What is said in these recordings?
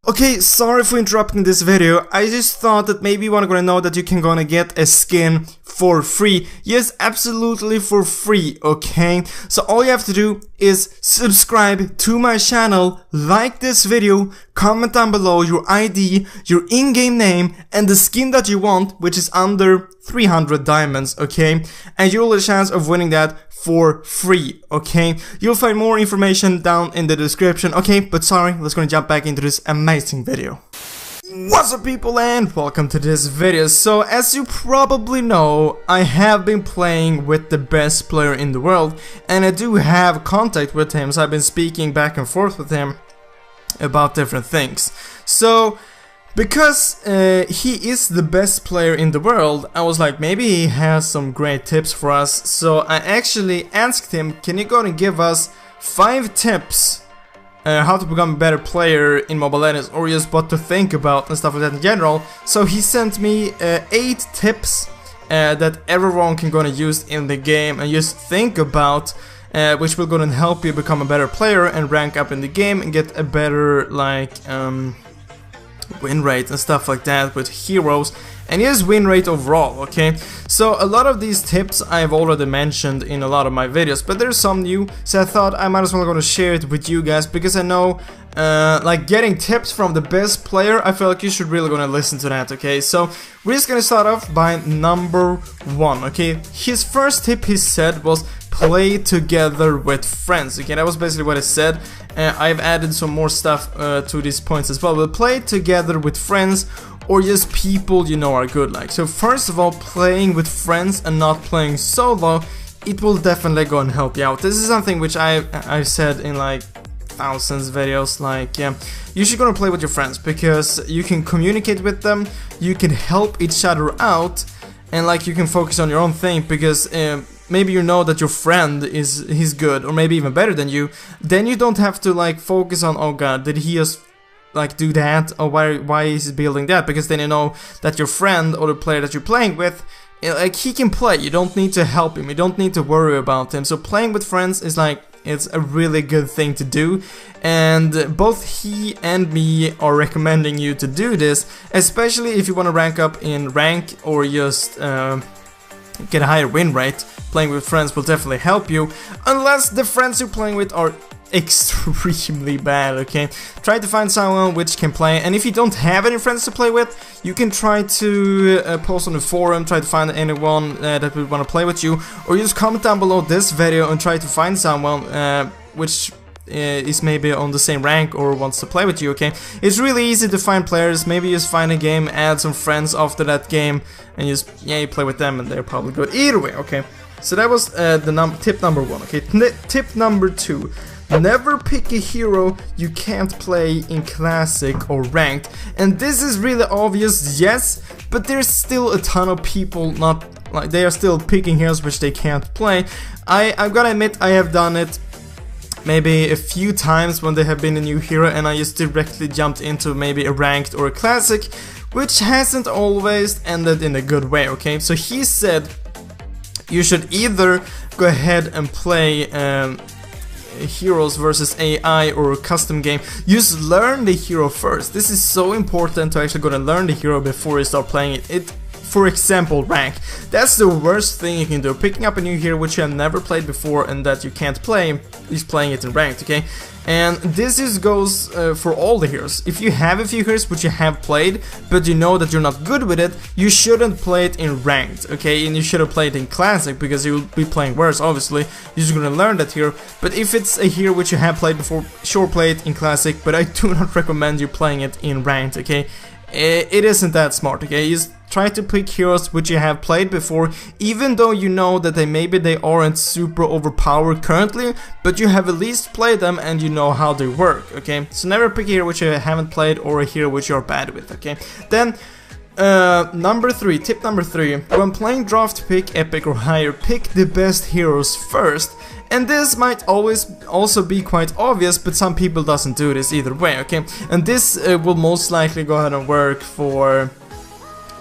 Okay, sorry for interrupting this video. I just thought that maybe you wanna know that you can gonna get a skin for free. Yes, absolutely for free, okay? So all you have to do is subscribe to my channel, like this video, comment down below your ID, your in-game name, and the skin that you want, which is under 300 diamonds, okay? And you'll have a chance of winning that for free, okay? You'll find more information down in the description, okay? But sorry, let's gonna jump back into this amazing video. What's up, people, and welcome to this video. So as you probably know, I have been playing with the best player in the world, and I do have contact with him, so I've been speaking back and forth with him about different things. So because he is the best player in the world, I was like, maybe he has some great tips for us. So I actually asked him, can you go and give us 5 tips how to become a better player in Mobile Legends, or just what to think about and stuff like that in general. So he sent me 8 tips that everyone can gonna use in the game and just think about, which will gonna help you become a better player and rank up in the game and get a better win rate and stuff like that with heroes, and yes, win rate overall, okay? So a lot of these tips I've already mentioned in a lot of my videos, but there's some new, so I thought I might as well gonna share it with you guys, because I know like getting tips from the best player, I feel like you should really gonna listen to that, okay? So we're just gonna start off by number 1, okay? His first tip, he said, was play together with friends, okay? That was basically what he said. I've added some more stuff to these points as well, but play together with friends or just people you know are good. Like, so first of all, playing with friends and not playing solo, it will definitely go and help you out. This is something which I've said in like thousands of videos, like, yeah, you should gonna play with your friends because you can communicate with them, you can help each other out, and like you can focus on your own thing, because maybe you know that your friend he's good or maybe even better than you, then you don't have to like focus on, oh god, did he just like do that, or why is he building that, because then you know that your friend or the player that you're playing with, like, he can play, you don't need to help him, you don't need to worry about him. So playing with friends is like, it's a really good thing to do, and both he and me are recommending you to do this, especially if you want to rank up in rank or just get a higher win rate. Playing with friends will definitely help you, unless the friends you're playing with are extremely bad, okay? Try to find someone which can play, and if you don't have any friends to play with, you can try to post on the forum, try to find anyone that would want to play with you, or just comment down below this video and try to find someone which is maybe on the same rank or wants to play with you, okay? It's really easy to find players. Maybe just find a game, add some friends after that game, and just, yeah, you play with them and they're probably good either way, okay? So that was tip number 1, okay? Tip number 2. Never pick a hero you can't play in Classic or Ranked. And this is really obvious, yes, but there's still a ton of people not, like, they are still picking heroes which they can't play. I'm gonna admit I have done it maybe a few times when there have been a new hero and I just directly jumped into maybe a Ranked or a Classic, which hasn't always ended in a good way, okay? So he said you should either go ahead and play heroes versus AI or a custom game. Just learn the hero first. This is so important to actually go and learn the hero before you start playing it. For example, rank. That's the worst thing you can do. Picking up a new hero which you have never played before and that you can't play, is playing it in ranked, okay? And this just goes for all the heroes. If you have a few heroes which you have played, but you know that you're not good with it, you shouldn't play it in ranked, okay? And you shouldn't play it in classic, because you'll be playing worse, obviously. You're just gonna learn that hero. But if it's a hero which you have played before, sure, play it in classic, but I do not recommend you playing it in ranked, okay? It isn't that smart, okay? Just try to pick heroes which you have played before, even though you know that maybe they aren't super overpowered currently, but you have at least played them and you know how they work, okay? So never pick a hero which you haven't played or a hero which you're bad with, okay? Then number 3, tip number 3, when playing draft pick, epic or higher, pick the best heroes first. And this might always also be quite obvious, but some people doesn't do this either way, okay? And this will most likely go ahead and work for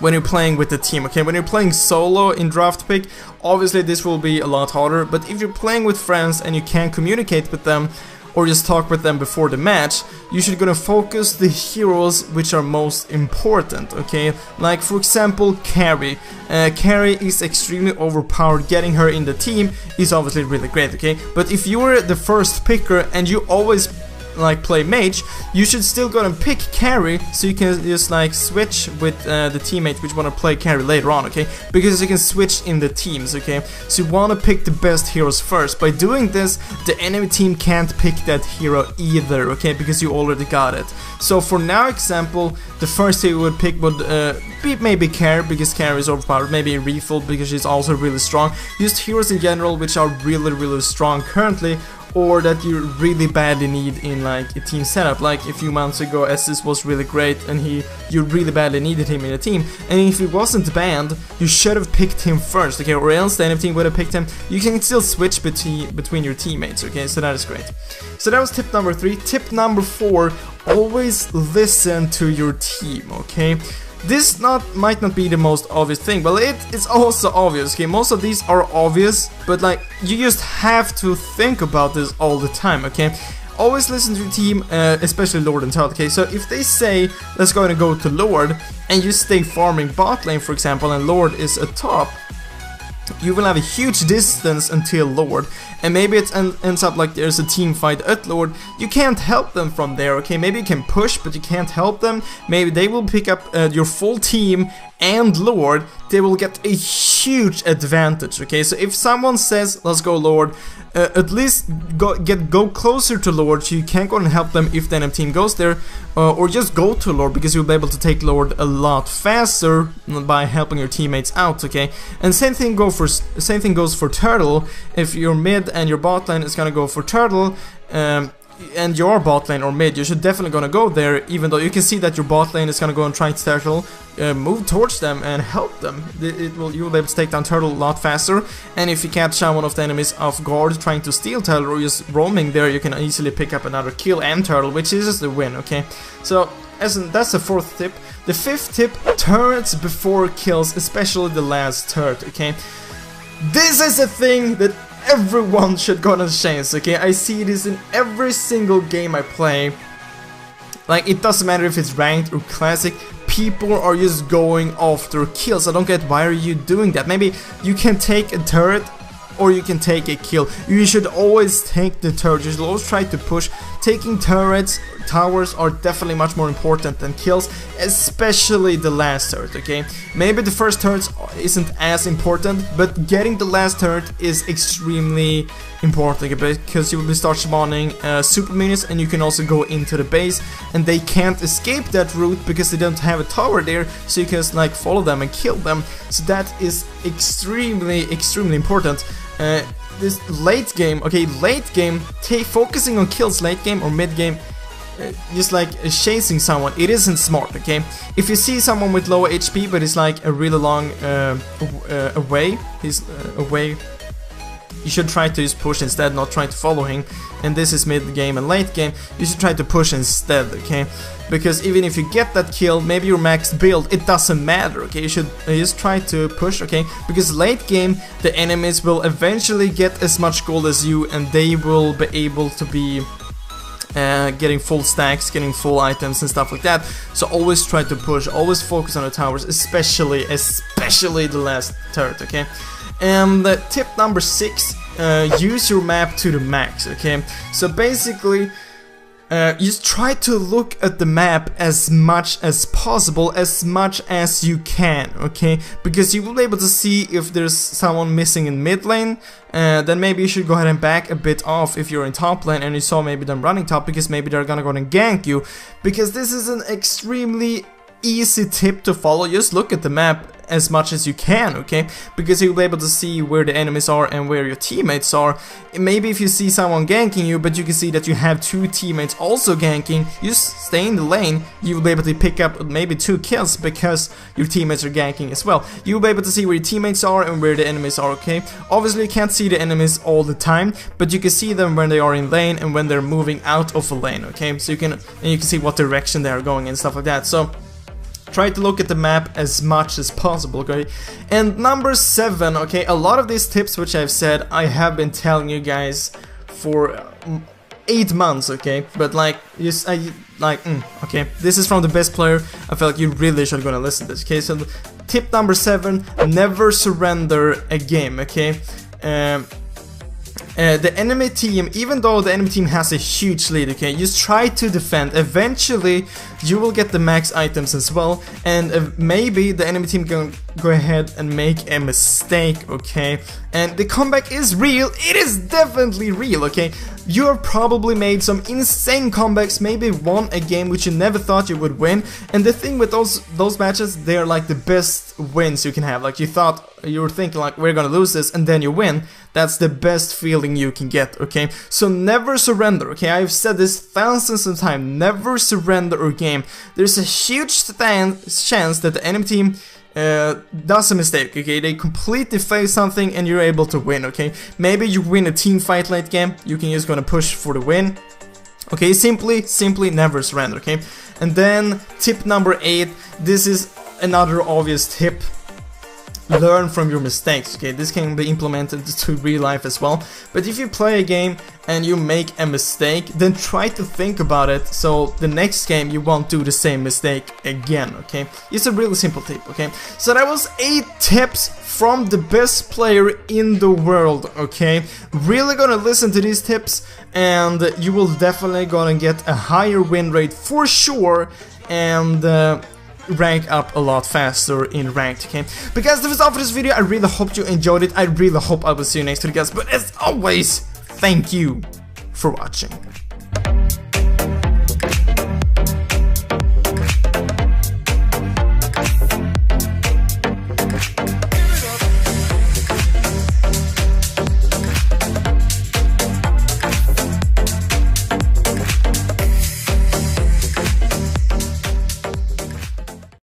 when you're playing with the team, okay? When you're playing solo in draft pick, obviously this will be a lot harder, but if you're playing with friends and you can communicate with them, or just talk with them before the match, you should gonna focus the heroes which are most important, okay? Like for example, Carrie. Carrie is extremely overpowered. Getting her in the team is obviously really great, okay? But if you're the first picker and you always like play mage, you should still go and pick carry, so you can just like switch with the teammate which want to play carry later on, okay? Because you can switch in the teams, okay? So you want to pick the best heroes first. By doing this, the enemy team can't pick that hero either, okay? Because you already got it. So for now example, the first hero you would pick would be maybe Carrie, because Carrie is overpowered, maybe Refill because she's also really strong. Just heroes in general which are really strong currently, or that you really badly need in like a team setup. Like a few months ago, Estus was really great and you really badly needed him in a team, and if he wasn't banned, you should have picked him first, okay? Or else the enemy team would have picked him. You can still switch between your teammates, okay? So that is great. So that was tip number 3. Tip number 4, always listen to your team, okay? This might not be the most obvious thing, but it's also obvious, okay? Most of these are obvious, but like, you just have to think about this all the time, okay? Always listen to your team, especially Lord and Turtle, okay? So if they say, let's go and go to Lord, and you stay farming bot lane, for example, and Lord is a top, you will have a huge distance until Lord, and maybe it ends up like there's a team fight at Lord. You can't help them from there, okay? Maybe you can push, but you can't help them. Maybe they will pick up your full team and Lord. They will get a huge advantage, okay? So if someone says, let's go Lord, at least go closer to Lord, so you can't go and help them if the enemy team goes there, or just go to Lord, because you'll be able to take Lord a lot faster by helping your teammates out, okay? And same thing goes for Turtle. If you're mid and your bot lane is gonna go for Turtle, and your bot lane or mid, you should definitely gonna go there, even though you can see that your bot lane is gonna go and try to Turtle, move towards them and help them. You will be able to take down Turtle a lot faster, and if you catch one of the enemies off guard trying to steal Turtle or just roaming there, you can easily pick up another kill and Turtle, which is just the win, okay? So that's the 4th tip. The 5th tip, turrets before kills, especially the last turret, okay? This is a thing that everyone should go on a chance, okay? I see this in every single game I play. Like, it doesn't matter if it's ranked or classic, people are just going after kills. I don't get, why are you doing that? Maybe you can take a turret or you can take a kill. You should always take the turret. You should always try to push. Taking turrets, towers are definitely much more important than kills, especially the last turret, okay? Maybe the first turret isn't as important, but getting the last turret is extremely important, okay? Because you will start spawning super minions, and you can also go into the base, and they can't escape that route because they don't have a tower there, so you can just like follow them and kill them. So that is extremely important. This late game, okay, late game, focusing on kills late game or mid game, just like chasing someone, it isn't smart, okay? If you see someone with low HP but it's like a really long away, you should try to just push instead, not try to follow him. And this is mid game and late game, you should try to push instead, okay? Because even if you get that kill, maybe your max build, it doesn't matter, okay? You should just try to push, okay? Because late game, the enemies will eventually get as much gold as you, and they will be able to be getting full stacks, getting full items and stuff like that. So always try to push, always focus on the towers, especially the last turret, okay? And tip number 6, use your map to the max, okay? So basically, just try to look at the map as much as possible, as much as you can, okay? Because you will be able to see if there's someone missing in mid lane, then maybe you should go ahead and back a bit off if you're in top lane and you saw maybe them running top, because maybe they're gonna go and gank you. Because this is an extremely easy tip to follow. Just look at the map as much as you can, okay? Because you'll be able to see where the enemies are and where your teammates are. Maybe if you see someone ganking you, but you can see that you have 2 teammates also ganking, you just stay in the lane, you will be able to pick up maybe 2 kills because your teammates are ganking as well. You'll be able to see where your teammates are and where the enemies are, okay? Obviously you can't see the enemies all the time, but you can see them when they are in lane and when they're moving out of a lane, okay? So you can see what direction they are going and stuff like that. So try to look at the map as much as possible, okay? And number 7, okay, a lot of these tips which I've said, I have been telling you guys for 8 months, okay? But like, okay, this is from the best player. I feel like you really should gonna listen to this, okay? So tip number 7, never surrender a game, okay? The enemy team, even though the enemy team has a huge lead, okay, just try to defend. Eventually, you will get the max items as well, and maybe the enemy team can go ahead and make a mistake, okay? And the comeback is real. It is definitely real, okay? You have probably made some insane comebacks, maybe won a game which you never thought you would win. And the thing with those matches, they're like the best wins you can have. Like you were thinking like, we're gonna lose this, and then you win. That's the best feeling you can get, okay? So never surrender, okay? I've said this thousands of times. Never surrender a game. There's a huge chance that the enemy team does a mistake, okay? They completely fail something and you're able to win, okay? Maybe you win a team fight late game, you can just gonna push for the win. Okay, simply never surrender, okay? And then tip number 8, this is another obvious tip. Learn from your mistakes, okay? This can be implemented to real life as well. But if you play a game and you make a mistake, then try to think about it so the next game you won't do the same mistake again, okay? It's a really simple tip, okay? So that was 8 tips from the best player in the world, okay? Really gonna listen to these tips and you will definitely gonna get a higher win rate for sure, and rank up a lot faster in ranked, okay? But guys, that was all for this video. I really hope you enjoyed it. I really hope I will see you next video, guys. But as always, thank you for watching.